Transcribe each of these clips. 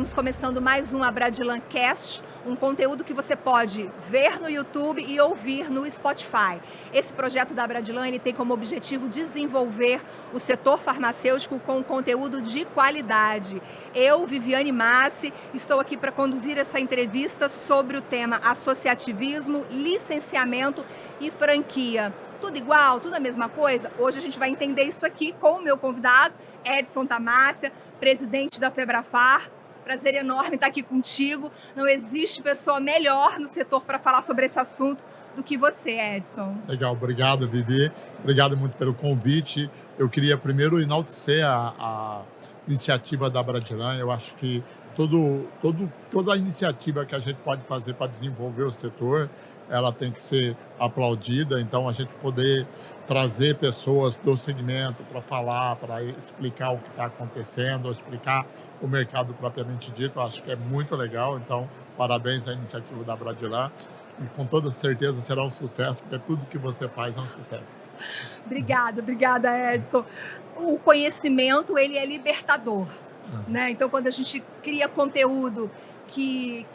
estamos começando mais um Abradilan Cast, um conteúdo que você pode ver no YouTube e ouvir no Spotify. Esse projeto da Abradilan, ele tem como objetivo desenvolver o setor farmacêutico com conteúdo de qualidade. Eu, Viviane Massi, estou aqui para conduzir essa entrevista sobre o tema associativismo, licenciamento e franquia. Tudo igual, tudo a mesma coisa? Hoje a gente vai entender isso aqui com o meu convidado, Edson Tamassia, presidente da Febrafar. Prazer enorme estar aqui contigo. Não existe pessoa melhor no setor para falar sobre esse assunto do que você, Edson. Legal, obrigado, Vivi. Obrigado muito pelo convite. Eu queria primeiro enaltecer a iniciativa da Abradilan. Eu acho que toda a iniciativa que a gente pode fazer para desenvolver o setor, ela tem que ser aplaudida. Então, a gente poder trazer pessoas do segmento para falar, para explicar o que está acontecendo, explicar o mercado propriamente dito, eu acho que é muito legal. Então, parabéns à iniciativa da Abradilan. E com toda certeza será um sucesso, porque tudo que você faz é um sucesso. Obrigada, Edson. O conhecimento, ele é libertador, né? Então, quando a gente cria conteúdo que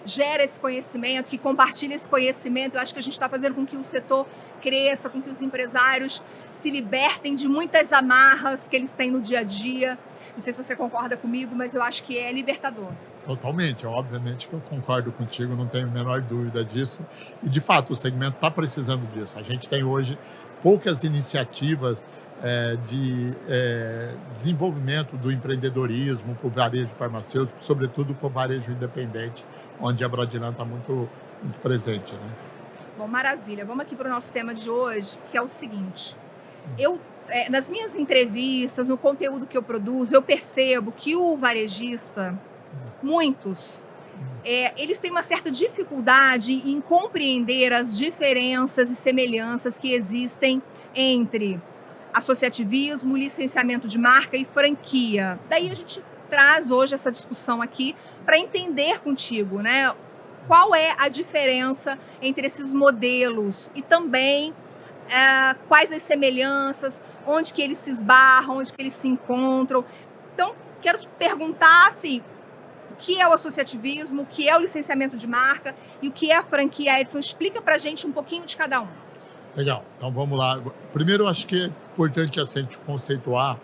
gera esse conhecimento, que compartilha esse conhecimento, eu acho que a gente está fazendo com que o setor cresça, com que os empresários se libertem de muitas amarras que eles têm no dia a dia. Não sei se você concorda comigo, mas eu acho que é libertador. Totalmente, obviamente que eu concordo contigo, não tenho a menor dúvida disso. E, de fato, o segmento está precisando disso. A gente tem hoje poucas iniciativas de desenvolvimento do empreendedorismo para o varejo farmacêutico, sobretudo para o varejo independente, onde a Abradilan está muito presente, né? Bom, maravilha. Vamos aqui para o nosso tema de hoje, que é o seguinte. Nas minhas entrevistas, no conteúdo que eu produzo, eu percebo que o varejista, muitos, eles têm uma certa dificuldade em compreender as diferenças e semelhanças que existem entre associativismo, licenciamento de marca e franquia. Daí a gente traz hoje essa discussão aqui para entender contigo, né? Qual é a diferença entre esses modelos e também quais as semelhanças, onde que eles se esbarram, onde que eles se encontram. Então, quero te perguntar assim, o que é o associativismo, o que é o licenciamento de marca e o que é a franquia, Edson? Explica para a gente um pouquinho de cada um. Legal, então vamos lá. Primeiro, eu acho que é importante a gente conceituar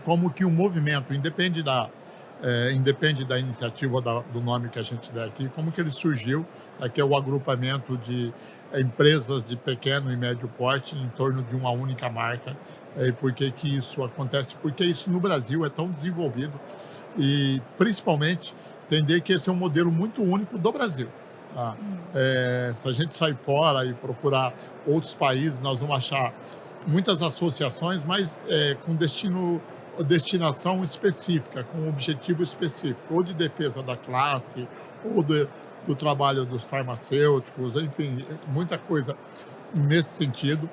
como que o movimento, independe da iniciativa ou do nome que a gente der aqui, como que ele surgiu, que é o agrupamento de empresas de pequeno e médio porte em torno de uma única marca. E por que que isso acontece? Porque isso no Brasil é tão desenvolvido e, principalmente, entender que esse é um modelo muito único do Brasil. Tá? Se a gente sair fora e procurar outros países, nós vamos achar muitas associações, mas com destinação específica, com um objetivo específico, ou de defesa da classe, ou do trabalho dos farmacêuticos, enfim, muita coisa nesse sentido,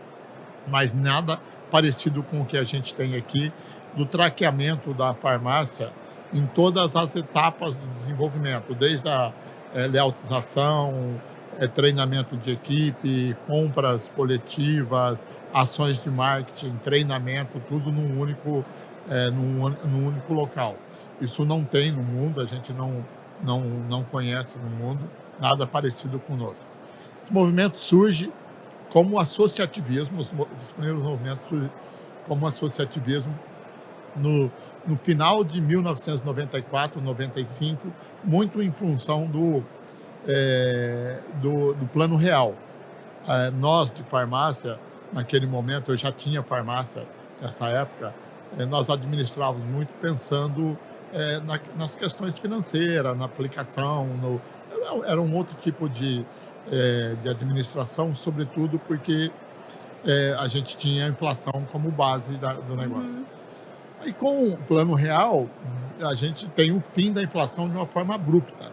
mas nada parecido com o que a gente tem aqui, do traqueamento da farmácia em todas as etapas do desenvolvimento, desde a lealtização, treinamento de equipe, compras coletivas, ações de marketing, treinamento, tudo num único local. Isso não tem no mundo, a gente não conhece no mundo nada parecido conosco. O movimento surge como associativismo, os primeiros movimentos surgem como associativismo no final de 1994, 95, muito em função do Plano Real. Nós de farmácia, naquele momento, eu já tinha farmácia nessa época, nós administrávamos muito pensando nas questões financeiras, na aplicação, era um outro tipo de administração, sobretudo porque a gente tinha a inflação como base do negócio. E com o Plano Real, a gente tem o fim da inflação de uma forma abrupta.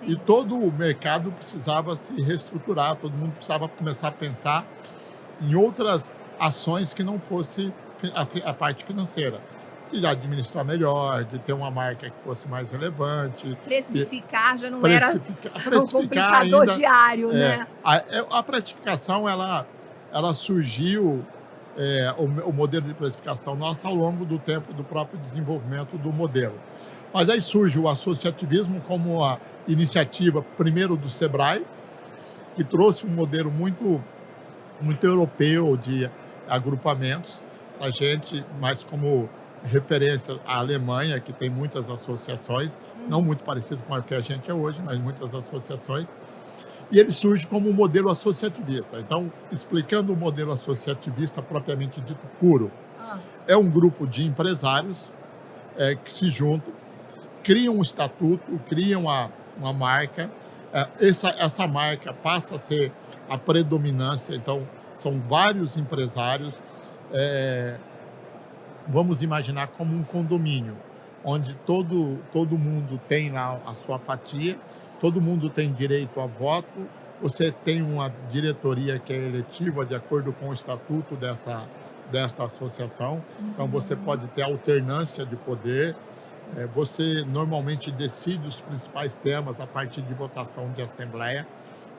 E todo o mercado precisava se reestruturar, todo mundo precisava começar a pensar em outras ações que não fosse a parte financeira. De administrar melhor, de ter uma marca que fosse mais relevante. Precificar já não era um complicador ainda, diário, né? A precificação, ela surgiu o modelo de precificação nosso ao longo do tempo do próprio desenvolvimento do modelo. Mas aí surge o associativismo como a iniciativa, primeiro do Sebrae, que trouxe um modelo muito europeu de agrupamentos a gente, mas como referência à Alemanha, que tem muitas associações, não muito parecido com a que a gente é hoje, mas muitas associações, e ele surge como um modelo associativista. Então, explicando o modelo associativista propriamente dito puro, Ah, é um grupo de empresários que se juntam, criam um estatuto, criam uma marca, essa marca passa a ser a predominância, então são vários empresários, eh, vamos imaginar como um condomínio, onde todo mundo tem lá a sua fatia, todo mundo tem direito a voto, você tem uma diretoria que é eletiva de acordo com o estatuto desta associação, então você uhum. pode ter alternância de poder, você normalmente decide os principais temas a partir de votação de assembleia,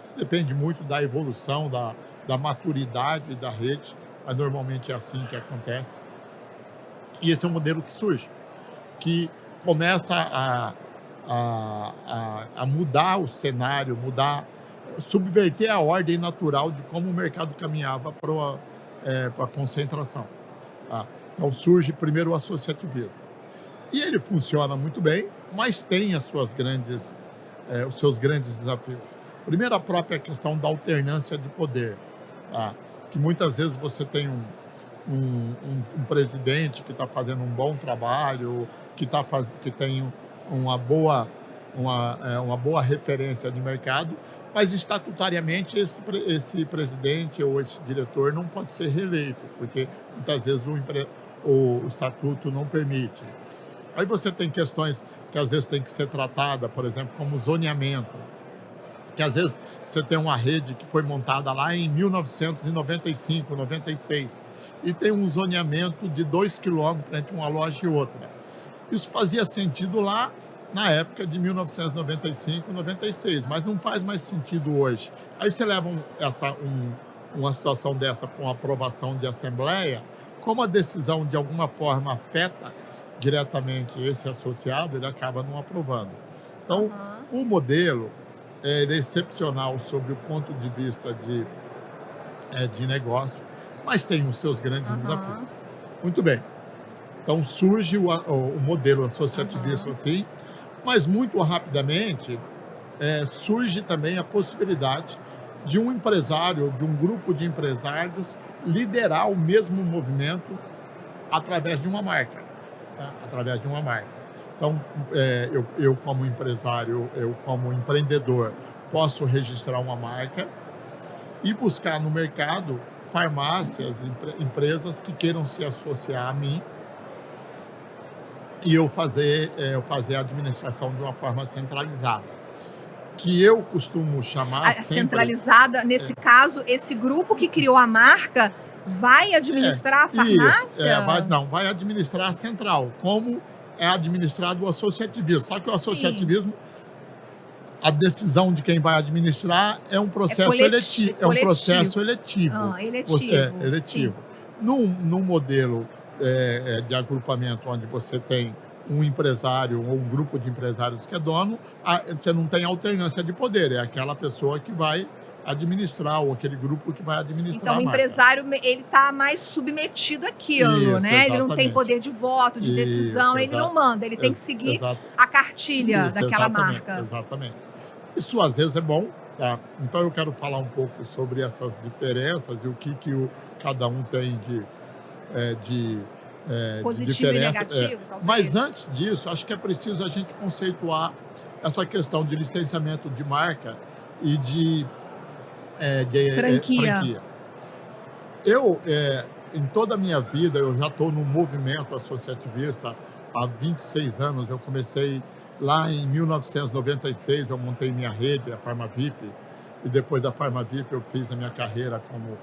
isso depende muito da evolução, da maturidade da rede, mas normalmente é assim que acontece. E esse é um modelo que surge, que começa a mudar o cenário, subverter a ordem natural de como o mercado caminhava para a concentração. Tá? Então surge primeiro o associativismo. E ele funciona muito bem, mas tem os seus grandes desafios. Primeiro, a própria questão da alternância de poder, tá? Que muitas vezes você tem um presidente que está fazendo um bom trabalho, que tem uma boa referência de mercado, mas estatutariamente esse presidente ou esse diretor não pode ser reeleito, porque muitas vezes o estatuto não permite. Aí você tem questões que às vezes tem que ser tratada, por exemplo, como zoneamento, que às vezes você tem uma rede que foi montada lá em 1995, 96, e tem um zoneamento de 2 quilômetros entre uma loja e outra. Isso fazia sentido lá na época de 1995, 96, mas não faz mais sentido hoje. Aí você leva uma situação dessa com aprovação de assembleia, como a decisão de alguma forma afeta diretamente esse associado, ele acaba não aprovando. Então, Aham, o modelo ele é excepcional sob o ponto de vista de negócio, mas tem os seus grandes desafios. aham, Muito bem. Então surge o modelo associativista aham. assim, mas muito rapidamente surge também a possibilidade de um empresário, de um grupo de empresários liderar o mesmo movimento através de uma marca, tá? Através de uma marca. Então, eu como empresário, eu como empreendedor, posso registrar uma marca e buscar no mercado farmácias, empresas que queiram se associar a mim e eu fazer a administração de uma forma centralizada, que eu costumo chamar A sempre. centralizada, nesse caso, esse grupo que criou a marca vai É, administrar a isso, farmácia? vai administrar a central, como é administrado o associativismo. Só que o Sim, associativismo, a decisão de quem vai administrar é um é processo eletivo, é um coletivo. processo eletivo. Eletivo, sim. Eletivo. Num modelo de agrupamento onde você tem um empresário ou um grupo de empresários que é dono, você não tem alternância de poder, é aquela pessoa que vai administrar ou aquele grupo que vai Então administrar o a marca. empresário ele está mais submetido àquilo, Isso, né, ele não tem exatamente. poder de voto, de decisão, Isso, ele não manda, ele tem que seguir exato. a cartilha Isso, daquela exatamente, marca. exatamente. Isso às vezes é bom, tá? Então eu quero falar um pouco sobre essas diferenças e o que cada um tem de Positivo e diferença. negativo, Mas talvez? antes disso, acho que é preciso a gente conceituar essa questão de licenciamento de marca e de Franquia. franquia. Em toda a minha vida, eu já estou no movimento associativista há 26 anos. Eu comecei lá em 1996, eu montei minha rede, a Farmavip, e depois da Farmavip eu fiz a minha carreira como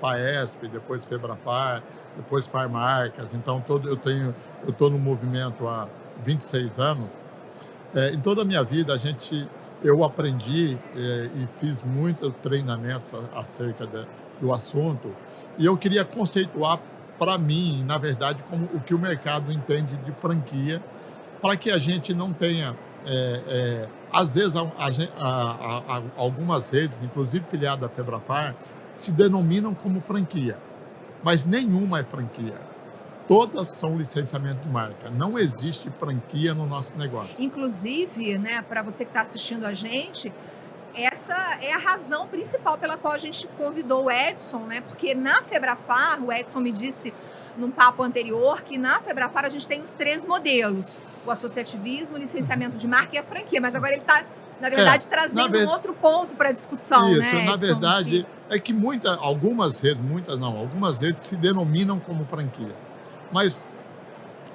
FAESP, depois Febrafar, depois Farmarcas. Então, eu estou no movimento há 26 anos. Em toda a minha vida, eu aprendi e fiz muitos treinamentos acerca do assunto, e eu queria conceituar para mim, na verdade, como o que o mercado entende de franquia, para que a gente não tenha, às vezes, algumas redes, inclusive filiadas da Febrafar, se denominam como franquia, mas nenhuma é franquia. Todas são licenciamento de marca. Não existe franquia no nosso negócio. Inclusive, né, para você que está assistindo a gente, essa é a razão principal pela qual a gente convidou o Edson, né? Porque na Febrafar, o Edson me disse num papo anterior que na Febrafar a gente tem os 3 modelos: o associativismo, o licenciamento de marca e a franquia. Mas agora ele está, na verdade, trazendo um outro ponto para a discussão, isso, né, Edson? Na verdade, é que algumas redes se denominam como franquia. Mas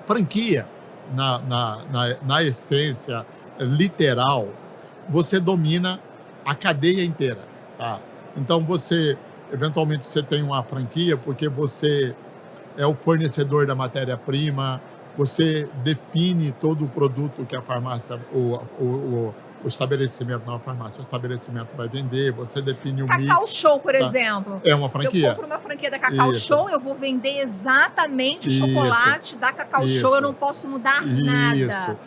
franquia, na essência literal, você domina a cadeia inteira, tá? Então, eventualmente, você tem uma franquia porque você é o fornecedor da matéria-prima, você define todo o produto que a farmácia, o estabelecimento, não a farmácia, o estabelecimento vai vender, você define o mix. Cacau Show, por tá? exemplo. É uma franquia. Eu compro uma franquia da Cacau Isso. Show, eu vou vender exatamente o Isso. chocolate da Cacau Show, Isso. eu não posso mudar nada.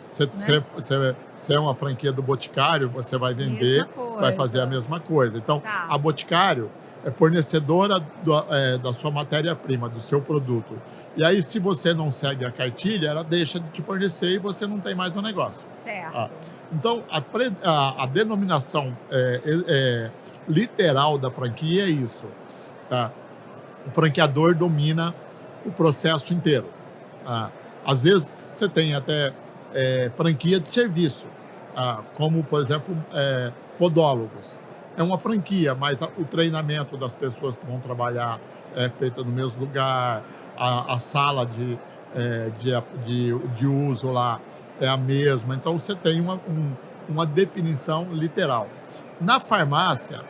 Se é uma franquia do Boticário, você vai vender, vai fazer a mesma coisa. Então, a Boticário é fornecedora da sua matéria-prima, do seu produto. E aí, se você não segue a cartilha, ela deixa de te fornecer e você não tem mais o negócio. Certo. Então, a denominação literal da franquia é isso. Tá? O franqueador domina o processo inteiro. Às vezes, você tem até franquia de serviço, como, por exemplo, podólogos. É uma franquia, mas o treinamento das pessoas que vão trabalhar é feito no mesmo lugar, a sala de uso lá é a mesma. Então, você tem uma definição literal. Na farmácia,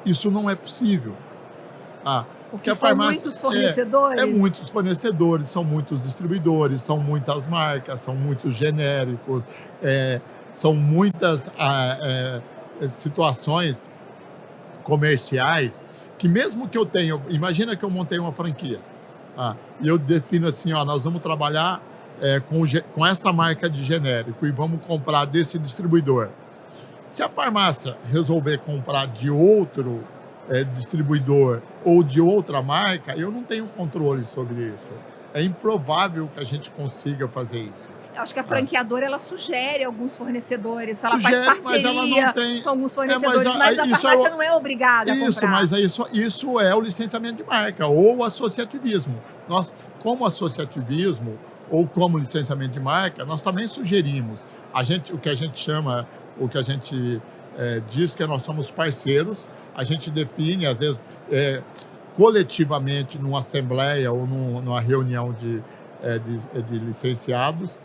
isso não é possível. Porque a farmácia muitos fornecedores? Muitos fornecedores, são muitos distribuidores, são muitas marcas, são muitos genéricos, são muitas situações comerciais que mesmo que eu tenha... Imagina que eu montei uma franquia e eu defino assim, nós vamos trabalhar com essa marca de genérico e vamos comprar desse distribuidor. Se a farmácia resolver comprar de outro distribuidor ou de outra marca, eu não tenho controle sobre isso. É improvável que a gente consiga fazer isso. Eu acho que a franqueadora ela sugere alguns fornecedores, ela faz parceria mas ela não tem, com alguns fornecedores, mas a farmácia não é obrigada a comprar. Mas isso é o licenciamento de marca ou o associativismo. Nós, como associativismo ou como licenciamento de marca, nós também sugerimos. O que a gente diz que nós somos parceiros, a gente define, às vezes, coletivamente, numa assembleia ou numa reunião de licenciados,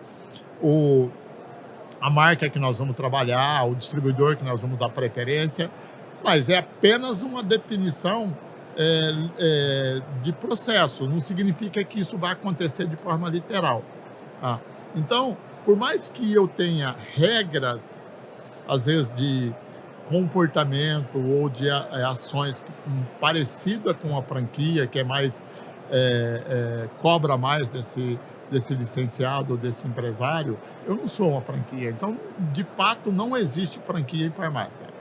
a marca que nós vamos trabalhar, o distribuidor que nós vamos dar preferência, mas é apenas uma definição de processo, não significa que isso vai acontecer de forma literal. Então, por mais que eu tenha regras, às vezes de comportamento ou de ações parecidas com a franquia, que é mais cobra mais desse licenciado, desse empresário, eu não sou uma franquia. Então, de fato, não existe franquia em farmácia.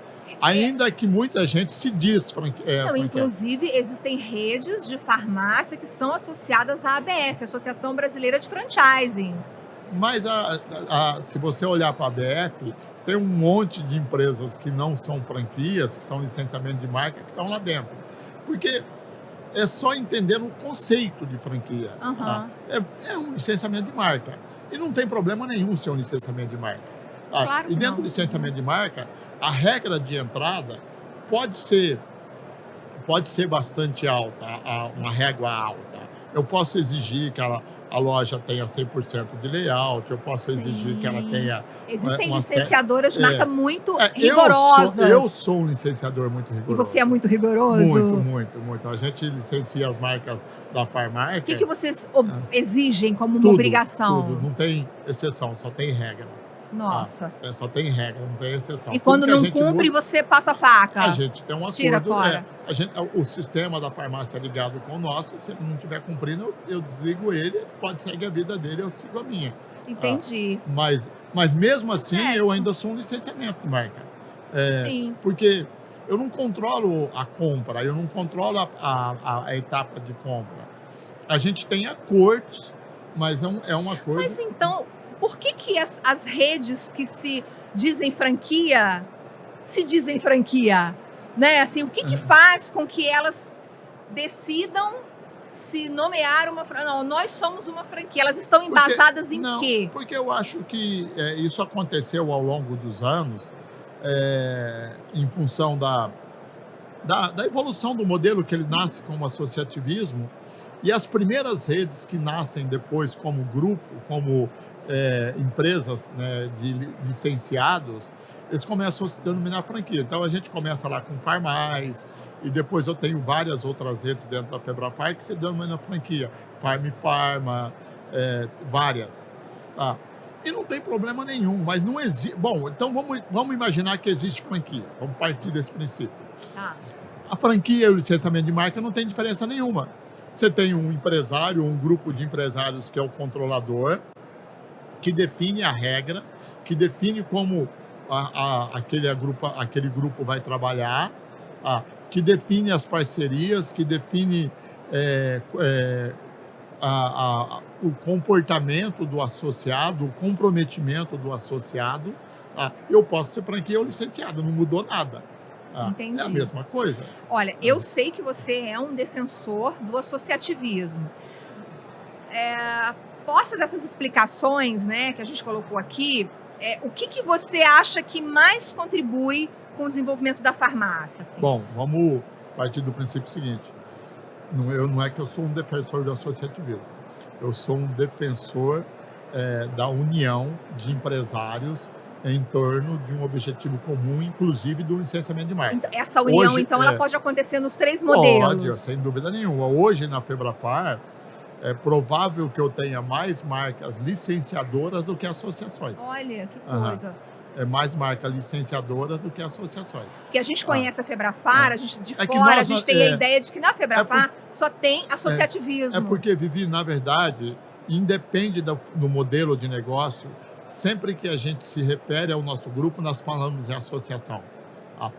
Ainda que muita gente se diz franquia. Inclusive, existem redes de farmácia que são associadas à ABF, Associação Brasileira de Franchising. Mas se você olhar para a ABF, tem um monte de empresas que não são franquias, que são licenciamento de marca, que estão lá dentro. Porque é só entendendo o conceito de franquia. É um licenciamento de marca. E não tem problema nenhum ser um licenciamento de marca. Claro e dentro do licenciamento de marca, a regra de entrada pode ser bastante alta, uma régua alta. Eu posso exigir que a loja tenha 100% de layout, eu posso exigir que ela tenha... Existem licenciadoras de marca muito rigorosas. Eu sou um licenciador muito rigoroso. E você é muito rigoroso? Muito. A gente licencia as marcas da Farmar. O que vocês exigem como uma obrigação? Tudo, não tem exceção, só tem regra. Nossa. Só tem regra, não tem exceção. E Tudo quando que a não gente cumpre, muda, você passa a a faca, gente tem um tira acordo, fora. o sistema da farmácia é ligado com o nosso, se ele não estiver cumprindo, eu desligo ele pode seguir a vida dele, eu sigo a minha. Ah, Entendi. mas mas mesmo assim, eu Correto. ainda sou um licenciamento de marca. Eh, Sim. Porque eu não controlo a compra, eu não controlo a etapa de compra. A gente tem acordos, mas é um acordo. Mas então, por que que as redes que se dizem franquia? Né, assim, o que que faz com que elas decidam se nomear uma não, nós somos uma franquia, elas estão Porque embasadas em não, quê? porque eu acho que, isso aconteceu ao longo dos anos, em função da evolução do modelo, que ele nasce como associativismo, e as primeiras redes que nascem depois como grupo, como, empresas, né, de licenciados, eles começam a se denominar franquia. Então a gente começa lá com Farmais, e depois eu tenho várias outras redes dentro da Febrafar que se denominam franquia, Farm Farma, várias, tá. E não tem problema nenhum, mas não existe. Bom, então vamos imaginar que existe franquia, vamos partir desse princípio. Tá. A franquia e o licenciamento de marca não tem diferença nenhuma. Você tem um empresário, um grupo de empresários que é o controlador, que define a regra, que define como aquele grupo vai trabalhar, que define as parcerias, que define o comportamento do associado, o comprometimento do associado. Eu posso ser franquia ou licenciado, não mudou nada. É a Entendi. mesma coisa. Olha, eu sei que você é um defensor do associativismo. Posta dessas explicações, né, que a gente colocou aqui, o que que você acha que mais contribui com o desenvolvimento da farmácia, assim? Bom, vamos partir do princípio seguinte: não é que eu sou um defensor do associativismo, eu sou um defensor, da união de empresários em torno de um objetivo comum, inclusive do licenciamento de marca. Essa união, Hoje, então, ela pode acontecer nos 3 pode, modelos? sem dúvida nenhuma. Hoje, na Febrafar, é provável que eu tenha mais marcas licenciadoras do que associações. Olha, que Aham. coisa. É mais marcas licenciadoras do que associações. Porque a gente Ah, conhece a Febrafar, ah. a gente de É que fora, a nós gente não tem a ideia de que na Febrafar só tem é associativismo. porque, Vivi, na verdade, independe do modelo de negócio, sempre que a gente se refere ao nosso grupo, nós falamos em associação,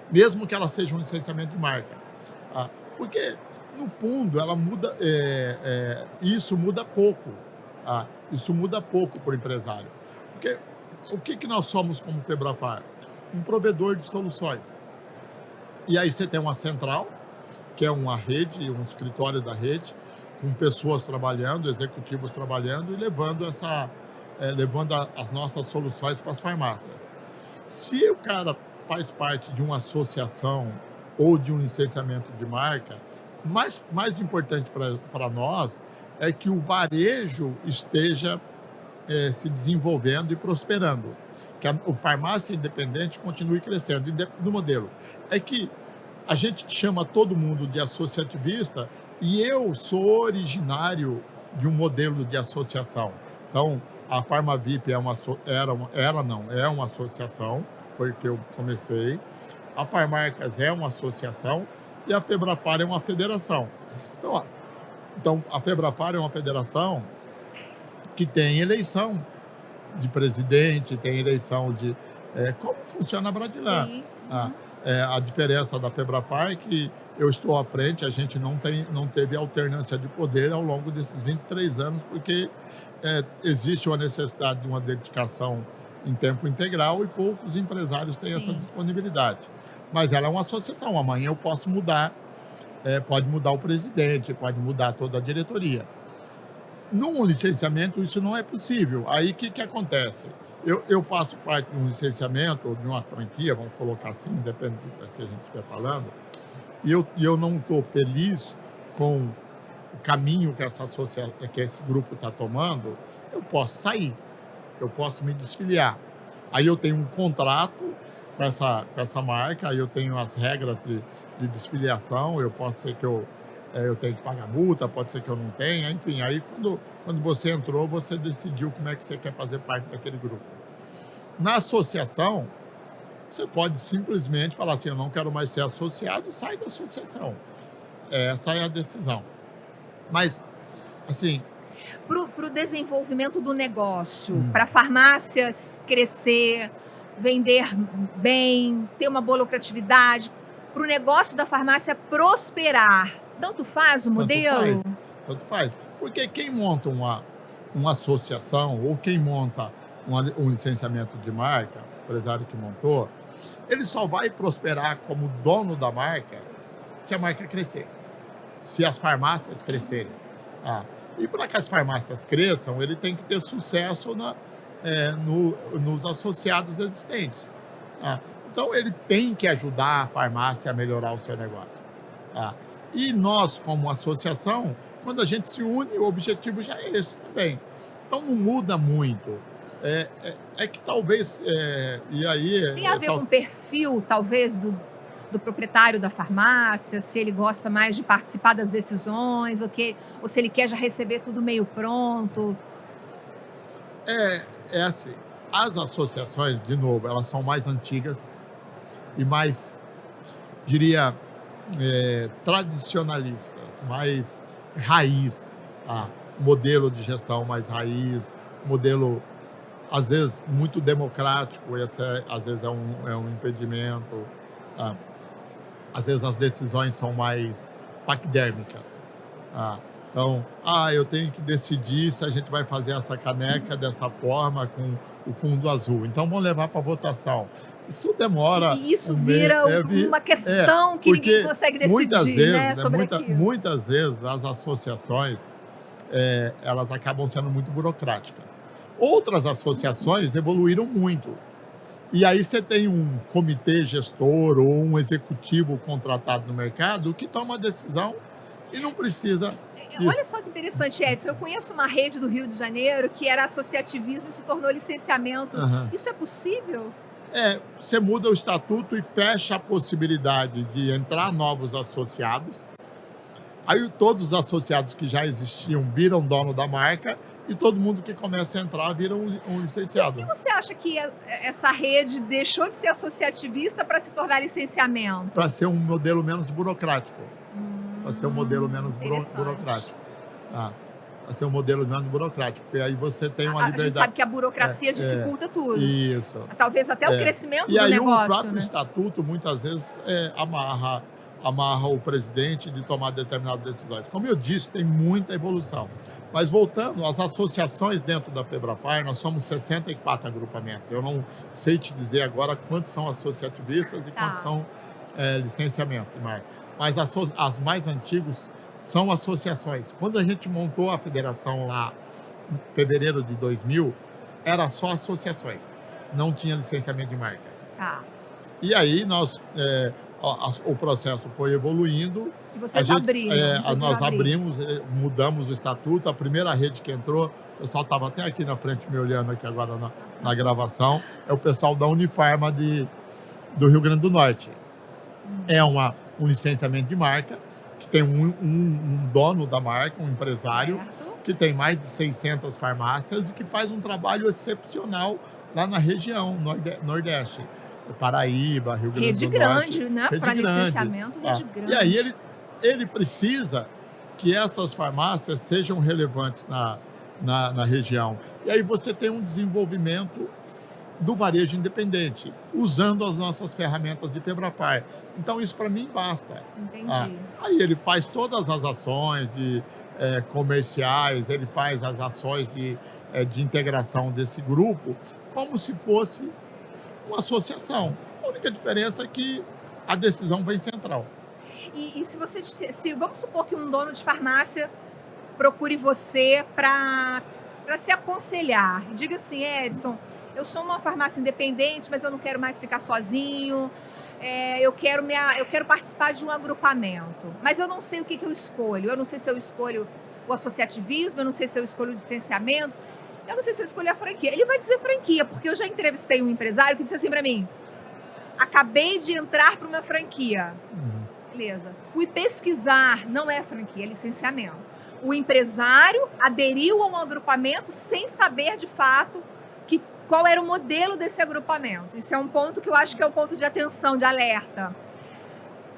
mesmo que ela seja um licenciamento de marca. Porque, no fundo, ela muda, isso muda pouco. Isso muda pouco para o empresário. Porque o que nós somos como Febrafar? Um provedor de soluções. E aí você tem uma central, que é uma rede, um escritório da rede, com pessoas trabalhando, executivos trabalhando e levando as nossas soluções para as farmácias. Se o cara faz parte de uma associação ou de um licenciamento de marca, mais importante para nós é que o varejo esteja se desenvolvendo e prosperando, que a farmácia independente continue crescendo. Do modelo é que a gente chama todo mundo de associativista, e eu sou originário de um modelo de associação. Então, a Farmavip é uma associação, foi o que eu comecei. A Farmarcas é uma associação e a Febrafar é uma federação. Então, a Febrafar é uma federação que tem eleição de presidente, tem eleição de... como funciona a Bradilan. Sim. A diferença da Febrafar é que eu estou à frente, a gente não teve alternância de poder ao longo desses 23 anos, porque existe uma necessidade de uma dedicação em tempo integral e poucos empresários têm essa disponibilidade. Mas ela é uma associação, amanhã eu posso mudar, pode mudar o presidente, pode mudar toda a diretoria. Num licenciamento, isso não é possível. Aí, o que acontece? Eu faço parte de um licenciamento, ou de uma franquia, vamos colocar assim, depende do que a gente estiver falando, e eu não estou feliz com o caminho que esse grupo está tomando, eu posso sair, eu posso me desfiliar. Aí eu tenho um contrato com essa marca, aí eu tenho as regras de desfiliação, pode ser que eu tenho que pagar multa, pode ser que eu não tenha, enfim. Aí quando você entrou, você decidiu como é que você quer fazer parte daquele grupo. Na associação, você pode simplesmente falar assim: eu não quero mais ser associado, e sai da associação. Essa é a decisão. Mas, assim, Para o desenvolvimento do negócio, hum, para a farmácia crescer, vender bem, ter uma boa lucratividade, para o negócio da farmácia prosperar, tanto faz o tanto faz, modelo? tanto faz. Porque quem monta uma associação ou quem monta um licenciamento de marca, o empresário que montou, ele só vai prosperar como dono da marca se a marca crescer, se as farmácias crescerem. Ah, e para que as farmácias cresçam, ele tem que ter sucesso nos associados existentes. Ah, então, ele tem que ajudar a farmácia a melhorar o seu negócio. Ah, e nós, como associação, quando a gente se une, o objetivo já é esse também. Então, não muda muito. É que talvez, e aí, Tem a ver com o perfil, talvez, do proprietário da farmácia, se ele gosta mais de participar das decisões, ou se ele quer já receber tudo meio pronto. é assim, as associações, de novo, elas são mais antigas e mais, diria, tradicionalistas, mais raiz, tá? Modelo de gestão mais raiz, modelo, às vezes, muito democrático, esse às vezes é um impedimento, tá? Às vezes as decisões são mais paquidérmicas. Ah, então, eu tenho que decidir se a gente vai fazer essa caneca dessa forma, com o fundo azul. Então, vamos levar para votação. Isso demora E isso um mês. vira uma questão que ninguém Porque consegue muitas decidir, vezes, né, né, sobre aquilo. muitas vezes as associações, elas acabam sendo muito burocráticas. Outras associações evoluíram muito. E aí você tem um comitê gestor ou um executivo contratado no mercado que toma a decisão e não precisa Olha disso. só que interessante, Edson. Eu conheço uma rede do Rio de Janeiro que era associativismo e se tornou licenciamento. Aham. Isso é possível? Você muda o estatuto e fecha a possibilidade de entrar novos associados. Aí todos os associados que já existiam viram dono da marca e todo mundo que começa a entrar vira um Por que licenciado. você acha que essa rede deixou de ser associativista para se tornar licenciamento? Para ser um modelo menos burocrático. Para ser um modelo menos Interessante. burocrático. Ah, para ser um modelo menos burocrático, porque aí você tem uma A gente liberdade. sabe que a burocracia dificulta tudo. Isso. Talvez até o É. crescimento E do aí o negócio, próprio né? estatuto muitas vezes amarra o presidente de tomar determinadas decisões. Como eu disse, tem muita evolução. Mas voltando às associações dentro da Febrafar, nós somos 64 agrupamentos. Eu não sei te dizer agora quantos são associativistas e quantos Tá. são licenciamentos de marca. Mas as mais antigos são associações. Quando a gente montou a federação lá em fevereiro de 2000, era só associações, não tinha licenciamento de marca. Tá. E aí o processo foi evoluindo, E a vocês gente, abriram, nós abrimos, mudamos o estatuto, a primeira rede que entrou, o pessoal estava até aqui na frente me olhando aqui agora na gravação, é o pessoal da Unifarma do Rio Grande do Norte. É um licenciamento de marca, que tem um dono da marca, um empresário, Certo. que tem mais de 600 farmácias e que faz um trabalho excepcional lá na região Nordeste. Paraíba, Rio Grande Rede do Norte. grande, né? Rede Para grande. licenciamento, rede grande. E aí ele precisa que essas farmácias sejam relevantes na região. E aí você tem um desenvolvimento do varejo independente, usando as nossas ferramentas de Febrafar. Então, isso para mim basta. Entendi. Aí ele faz todas as ações comerciais, ele faz as ações de integração desse grupo, como se fosse uma associação. A única diferença é que a decisão vem central. E se vamos supor que um dono de farmácia procure você para se aconselhar, diga assim: Edson, eu sou uma farmácia independente, mas eu não quero mais ficar sozinho. Eu quero participar de um agrupamento, mas eu não sei o que eu escolho. Eu não sei se eu escolho o associativismo, eu não sei se eu escolho o licenciamento, eu não sei se eu escolho a franquia. Ele vai dizer franquia, porque eu já entrevistei um empresário que disse assim para mim: acabei de entrar para uma franquia. Beleza. Fui pesquisar, não é franquia, é licenciamento. O empresário aderiu a um agrupamento sem saber de fato qual era o modelo desse agrupamento. Isso é um ponto que eu acho que é um ponto de atenção, de alerta.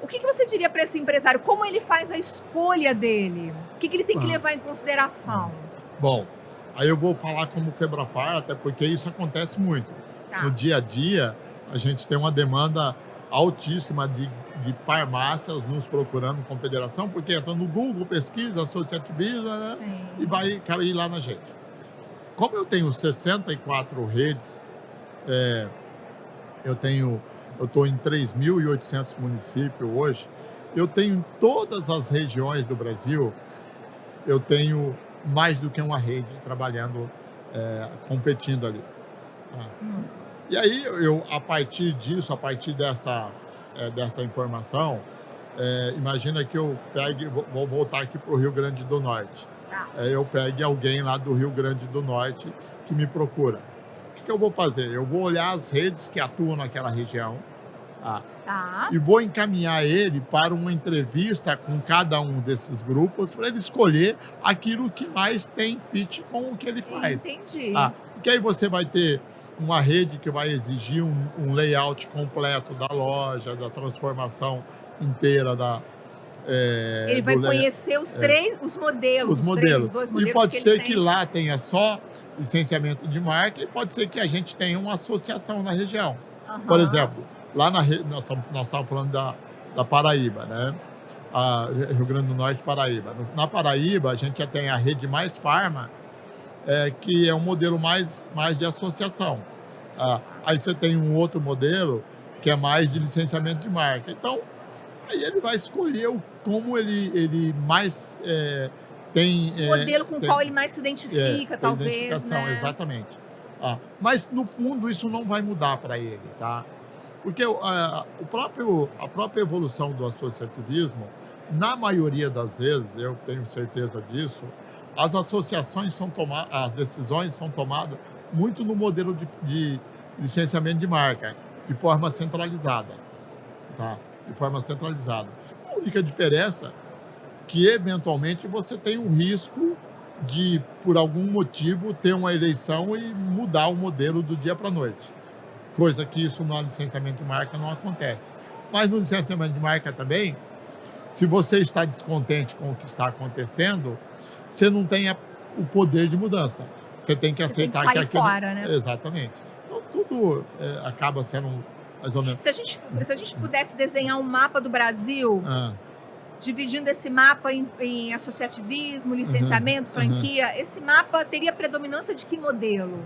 O que você diria para esse empresário? Como ele faz a escolha dele? O que ele tem que levar em consideração? Bom, aí eu vou falar como Febrafar, até porque isso acontece muito. Tá. No dia a dia, a gente tem uma demanda altíssima de farmácias nos procurando confederação, porque entra no Google, pesquisa, associativiza, né? Sim. E vai cair lá na gente. Como eu tenho 64 redes, eu estou em 3.800 municípios hoje, eu tenho em todas as regiões do Brasil, eu tenho mais do que uma rede trabalhando, competindo ali. Tá? E aí, a partir disso, a partir dessa informação, imagina que eu pegue, vou voltar aqui para o Rio Grande do Norte. Tá. Eu pegue alguém lá do Rio Grande do Norte que me procura. O que eu vou fazer? Eu vou olhar as redes que atuam naquela região, Tá. e vou encaminhar ele para uma entrevista com cada um desses grupos para ele escolher aquilo que mais tem fit com o que ele faz. Entendi. Porque aí você vai ter uma rede que vai exigir um layout completo da loja, da transformação inteira Ele vai conhecer os modelos. Os modelos. Dois E modelos pode ser que tem. lá tenha só licenciamento de marca e pode ser que a gente tenha uma associação na região. Por exemplo, lá nós estamos falando da Paraíba, né? Rio Grande do Norte, Paraíba. Na Paraíba, a gente já tem a rede Mais Farma, que é um modelo mais de associação. Aí você tem um outro modelo que é mais de licenciamento de marca. Então, aí ele vai escolher como ele mais tem... O modelo com o qual ele mais se identifica, talvez, identificação, né? Exatamente. Mas, no fundo, isso não vai mudar para ele, tá? Porque a própria evolução do associativismo, na maioria das vezes, eu tenho certeza disso, as associações as decisões são tomadas muito no modelo de licenciamento de marca, de forma centralizada, tá? De forma centralizada. A única diferença é que, eventualmente, você tem um risco de, por algum motivo, ter uma eleição e mudar o modelo do dia para a noite. Coisa que isso no licenciamento de marca não acontece. Mas no licenciamento de marca também, se você está descontente com o que está acontecendo, você não tem o poder de mudança. Você tem que aceitar tem que sair aquilo... fora, né? Exatamente. Então, tudo acaba sendo mais ou menos... Se a gente pudesse desenhar um mapa do Brasil, dividindo esse mapa em associativismo, licenciamento, franquia, esse mapa teria predominância de que modelo?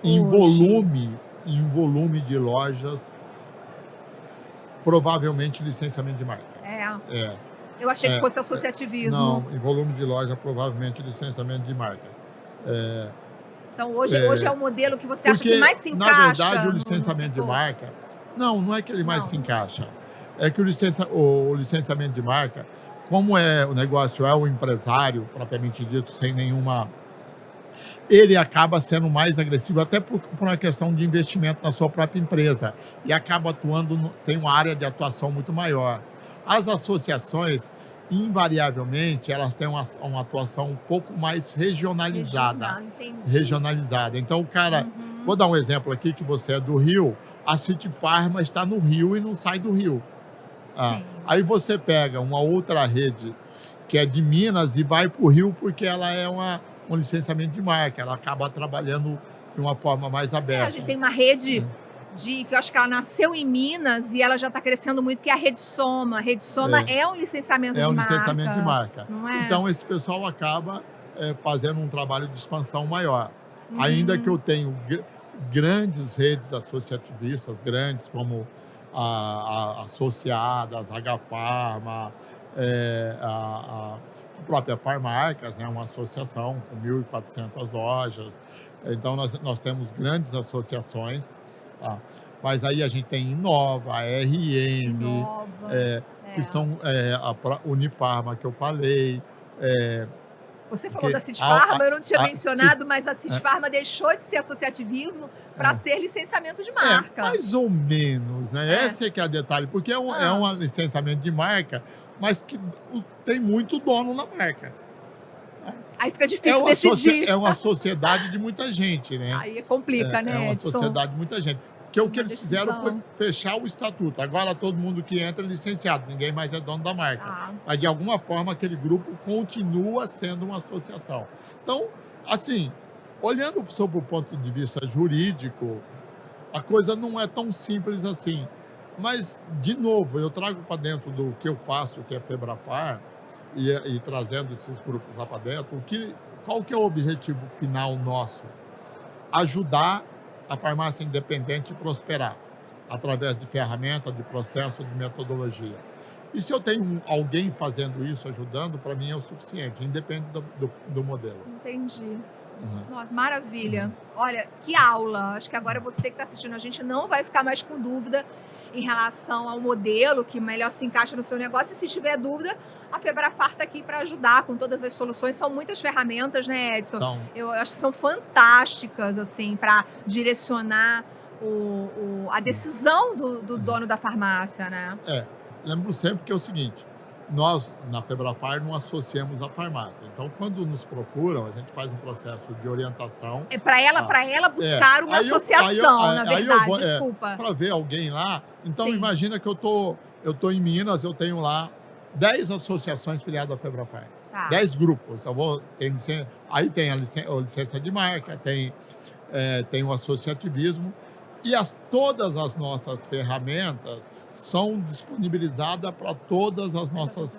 Em volume de lojas, provavelmente licenciamento de marca. Eu achei que fosse associativismo. Não, em volume de loja, provavelmente licenciamento de marca. Então, hoje é o modelo que você acha que mais se encaixa? Na verdade, o licenciamento de marca... Não é que ele mais se encaixa. É que o licenciamento de marca, como o negócio é o empresário, propriamente dito, sem nenhuma... Ele acaba sendo mais agressivo, até por uma questão de investimento na sua própria empresa. E acaba atuando, tem uma área de atuação muito maior. As associações, invariavelmente, elas têm uma atuação um pouco mais regionalizada. Regionalizada. Então, o cara... Vou dar um exemplo aqui, que você é do Rio, a City Pharma está no Rio e não sai do Rio. Aí você pega uma outra rede que é de Minas e vai para o Rio porque ela é um licenciamento de marca, ela acaba trabalhando de uma forma mais aberta. A gente tem uma rede que eu acho que ela nasceu em Minas e ela já está crescendo muito, que é a Rede Soma. A Rede Soma é um licenciamento de marca. É um licenciamento de marca. Não é? Então, esse pessoal acaba fazendo um trabalho de expansão maior. Ainda que eu tenho grandes redes associativistas, grandes como a Associada, a H-Pharma, a própria Farmarcas, né, uma associação com 1.400 lojas. Então, nós temos grandes associações, mas aí a gente tem Inova, a RM, que são a Unifarma, que eu falei. Você falou da City Pharma, eu não tinha mencionado, mas a City Pharma deixou de ser associativismo para ser licenciamento de marca. Mais ou menos, né? Esse é que é o detalhe, porque é um licenciamento de marca, mas que tem muito dono na marca. Aí fica difícil decidir. É uma sociedade de muita gente, né? Aí complica, É né, uma Edson? sociedade de muita gente. Porque o que Uma eles fizeram foi decisão. fechar o estatuto. Agora todo mundo que entra é licenciado, ninguém mais é dono da marca. Tá. Mas de alguma forma aquele grupo continua sendo uma associação. Então, assim, olhando sob o ponto de vista jurídico, a coisa não é tão simples assim. Mas, de novo, eu trago para dentro do que eu faço, que é Febrafar, e trazendo esses grupos lá para dentro, qual que é o objetivo final nosso? Ajudar a farmácia independente a prosperar, através de ferramenta, de processo, de metodologia. E se eu tenho alguém fazendo isso, ajudando, para mim é o suficiente, independente do modelo. Entendi. Uhum. Nossa, maravilha. Olha, que aula. Acho que agora você que está assistindo a gente não vai ficar mais com dúvida em relação ao modelo que melhor se encaixa no seu negócio. E se tiver dúvida, a Febrafar está aqui para ajudar com todas as soluções. São muitas ferramentas, né, Edson? Eu acho que são fantásticas, assim, para direcionar a decisão do dono da farmácia, né? Lembro sempre que é o seguinte, nós, na Febrafar, não associamos a farmácia. Então, quando nos procuram, a gente faz um processo de orientação. É para ela buscar uma associação, na verdade, desculpa. Para ver alguém lá. Então, Sim. imagina que eu tô em Minas, eu tenho lá 10 associações filiadas à Febrafar. Tá. 10 grupos. Aí tem a licença de marca, tem o associativismo. E todas as nossas ferramentas são disponibilizadas para todas as nossas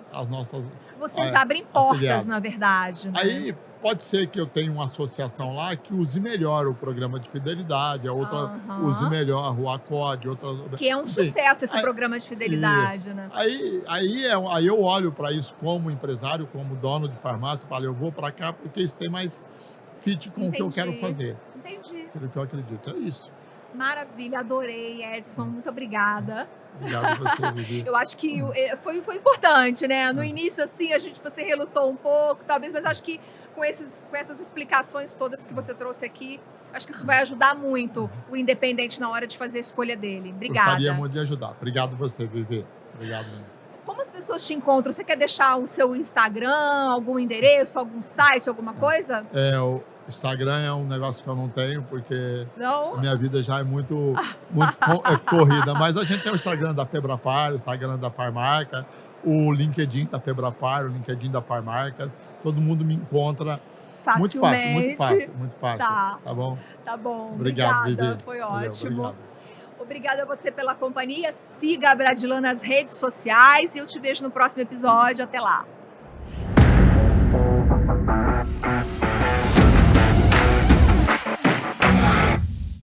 Vocês abrem portas, afiliados. na verdade, né? Aí pode ser que eu tenha uma associação lá que use melhor o programa de fidelidade, a outra use melhor o ACOD, outra... Que é um sucesso esse programa de fidelidade, né? Aí eu olho para isso como empresário, como dono de farmácia, e falo, eu vou para cá porque isso tem mais fit com o que eu quero fazer. Entendi. Aquilo que eu acredito, é isso. Maravilha, adorei, Edson, muito obrigada. Obrigado a você, Vivi. Eu acho que foi importante, né? No início, assim, você relutou um pouco, talvez, mas acho que com essas explicações todas que você trouxe aqui, acho que isso vai ajudar muito o independente na hora de fazer a escolha dele. Obrigada. Gostaria muito de ajudar. Obrigado a você, Vivi. Obrigado mesmo. Como as pessoas te encontram? Você quer deixar o seu Instagram, algum endereço, algum site, alguma coisa? O Instagram é um negócio que eu não tenho, porque Não? a minha vida já é muito corrida. Mas a gente tem o Instagram da Febrafar, o Instagram da Farmarca, o LinkedIn da Febrafar, o LinkedIn da Farmarca. Todo mundo me encontra. Muito fácil. Tá bom? Tá bom. Obrigado, obrigada, Vivi. foi Valeu, ótimo. obrigado. Obrigada a você pela companhia. Siga a Bradilã nas redes sociais e eu te vejo no próximo episódio. Até lá.